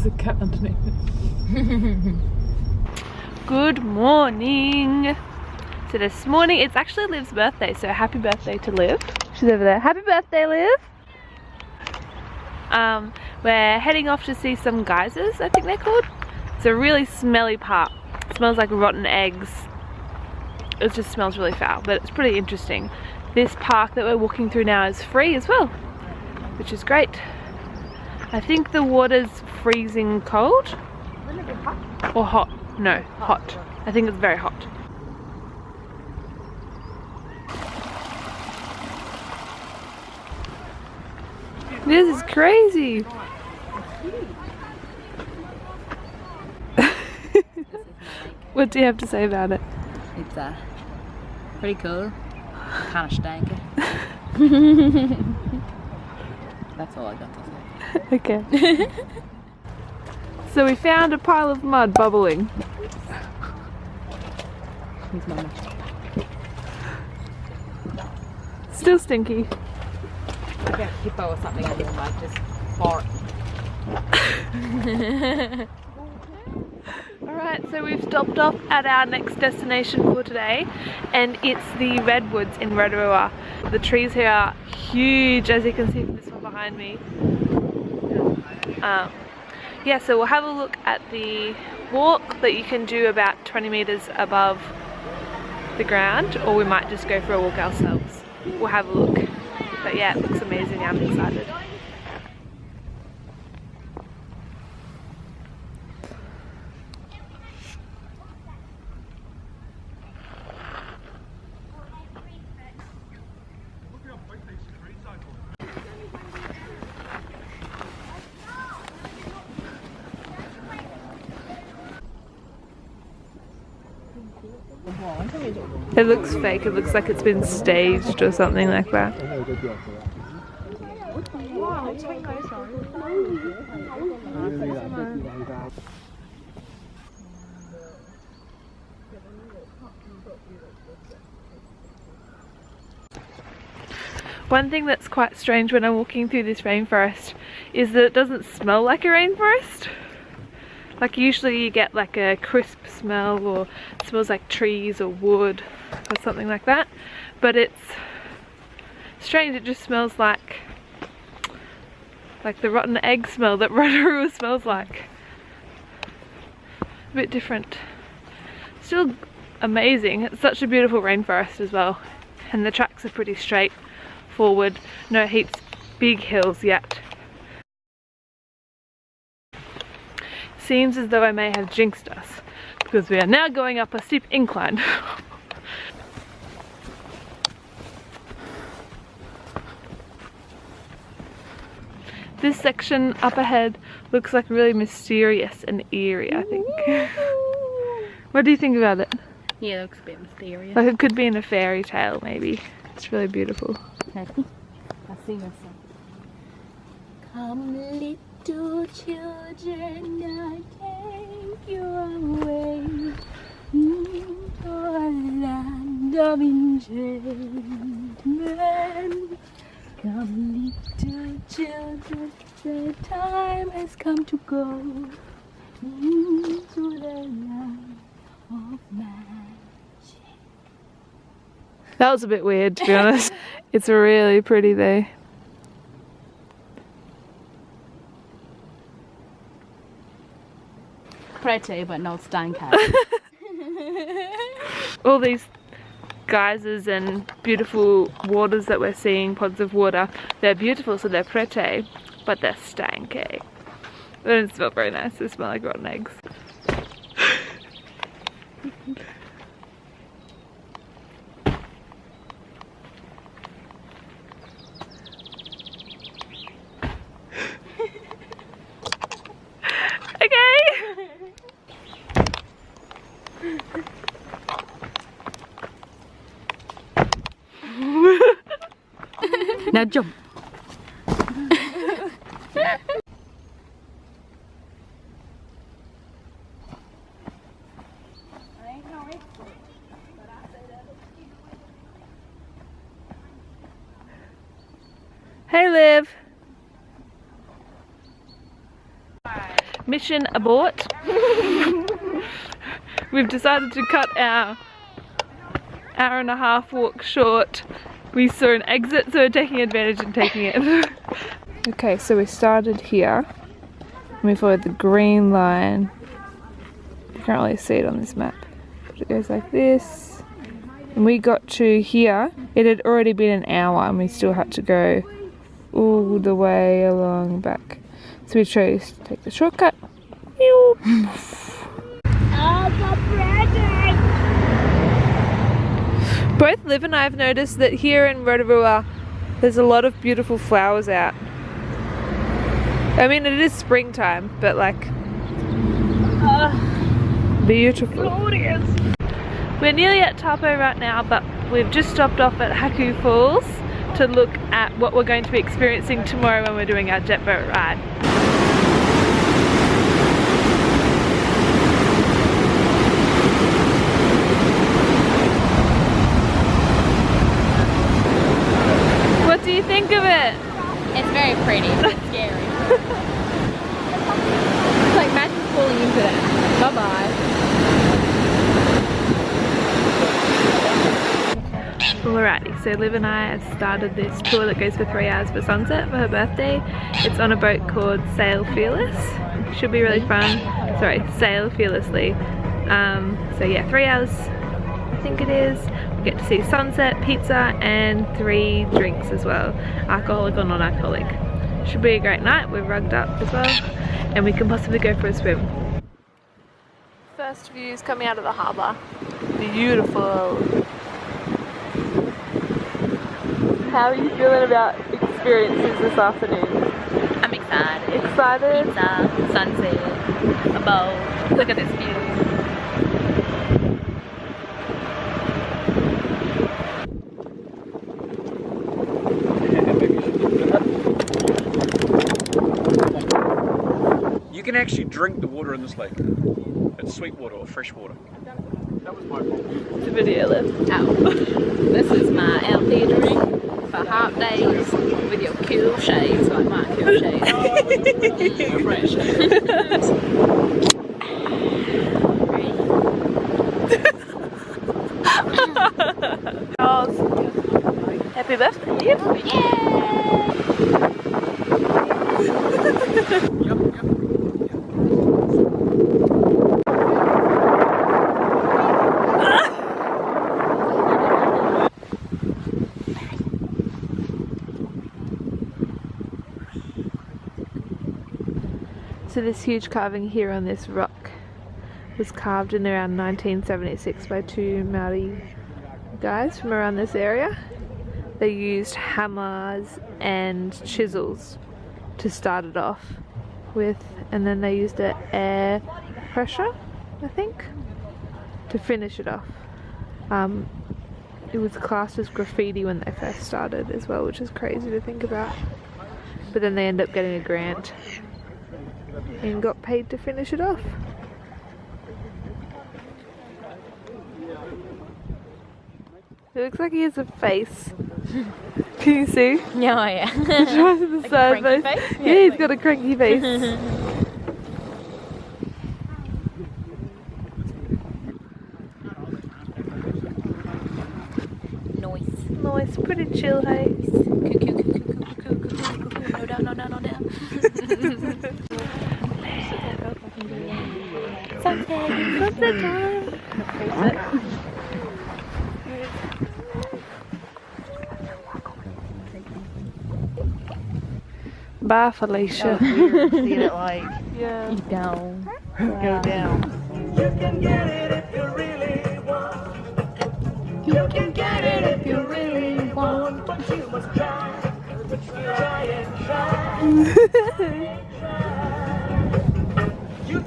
There's a cat underneath it. Good morning. So this morning, it's actually Liv's birthday, so happy birthday to Liv. She's over there. Happy birthday, Liv. We're heading off to see some geysers, I think they're called. It's a really smelly park. It smells like rotten eggs. It just smells really foul, but it's pretty interesting. This park that we're walking through now is free as well, which is great. I think the water's freezing cold. Wouldn't it be hot? Or hot. No, hot. I think it's very hot. This is crazy. What do you have to say about it? It's pretty cool. Kind of stanky. That's all I got to say. Okay. So we found a pile of mud bubbling. Here's Mama. Still stinky. Like a hippo or something under the mud, just fart. Alright, so we've stopped off at our next destination for today, and it's the redwoods in Rotorua. The trees here are huge, as you can see from this one behind me. Yeah, so we'll have a look at the walk that you can do about 20 meters above the ground, or we might just go for a walk ourselves. We'll have a look. But yeah, it looks amazing. I'm excited. It looks fake. It looks like it's been staged or something like that. One thing that's quite strange when I'm walking through this rainforest is that it doesn't smell like a rainforest. Like usually you get like a crisp smell, or it smells like trees or wood or something like that. But it's strange, it just smells like the rotten egg smell that Rotorua smells like. A bit different. Still amazing. It's such a beautiful rainforest as well. And the tracks are pretty straightforward. No heaps big hills yet. Seems as though I may have jinxed us, because we are now going up a steep incline. This section up ahead looks like really mysterious and eerie, I think. What do you think about it? Yeah, it looks a bit mysterious. Like it could be in a fairy tale, maybe. It's really beautiful. I sing a song. Come little children, I take you away to a land of enchantment. Come little children, the time has come to go into the land of magic. That was a bit weird, to be honest. It's really pretty though. Pretty, but not stanky. All these geysers and beautiful waters that we're seeing, pods of water, they're beautiful, so they're pretty, but they're stanky. They don't smell very nice, they smell like rotten eggs. Now jump. Hey Liv. Mission abort. We've decided to cut our hour-and-a-half walk short. We saw an exit, so we're taking advantage and taking it. Okay, so we started here. And we followed the green line. You can't really see it on this map. But it goes like this. And we got to here. It had already been an hour and we still had to go all the way along back. So we chose to take the shortcut. Both Liv and I have noticed that here in Rotorua there's a lot of beautiful flowers out. I mean, it is springtime, but like beautiful. Glorious. We're nearly at Taupo right now, but we've just stopped off at Haku Falls to look at what we're going to be experiencing tomorrow when we're doing our jet boat ride. What do you think of it? It's very pretty, but it's scary. It's like imagine falling into that. Bye bye. Alrighty, so Liv and I have started this tour that goes for 3 hours for sunset for her birthday. It's on a boat called Sail Fearless. Should be really fun. Sorry, Sail Fearlessly. So yeah, 3 hours I think it is. We get to see sunset, pizza and 3 drinks as well. Alcoholic or non-alcoholic. Should be a great night. We're rugged up as well. And we can possibly go for a swim. First views coming out of the harbour. Beautiful. How are you feeling about experiences this afternoon? I'm excited. Excited? Pizza, sunset, a boat. Look at this view. You can actually drink the water in this lake. It's sweet water or fresh water. That was my fault. It's a video, Liv. Oh, this is my LP drink for hot days with your cool shades, like my cool shades. Fresh. Charles, happy birthday, Liv. So this huge carving here on this rock was carved in around 1976 by 2 Maori guys from around this area. They used hammers and chisels to start it off with, and then they used air pressure, I think, to finish it off. It was classed as graffiti when they first started as well, which is crazy to think about. But then they ended up getting a grant and got paid to finish it off. It looks like he has a face. Can you see? Yeah, oh yeah. Try to the Like side a cranky face. face? Yeah, he's got a cranky face. Nice, pretty chill, hey? No down, no down, no down. Sunset time. Bye, Felicia. See it like Yeah. Down. go down. You can get it if you really want. You can get it if you really want, but you must try. Try and try. You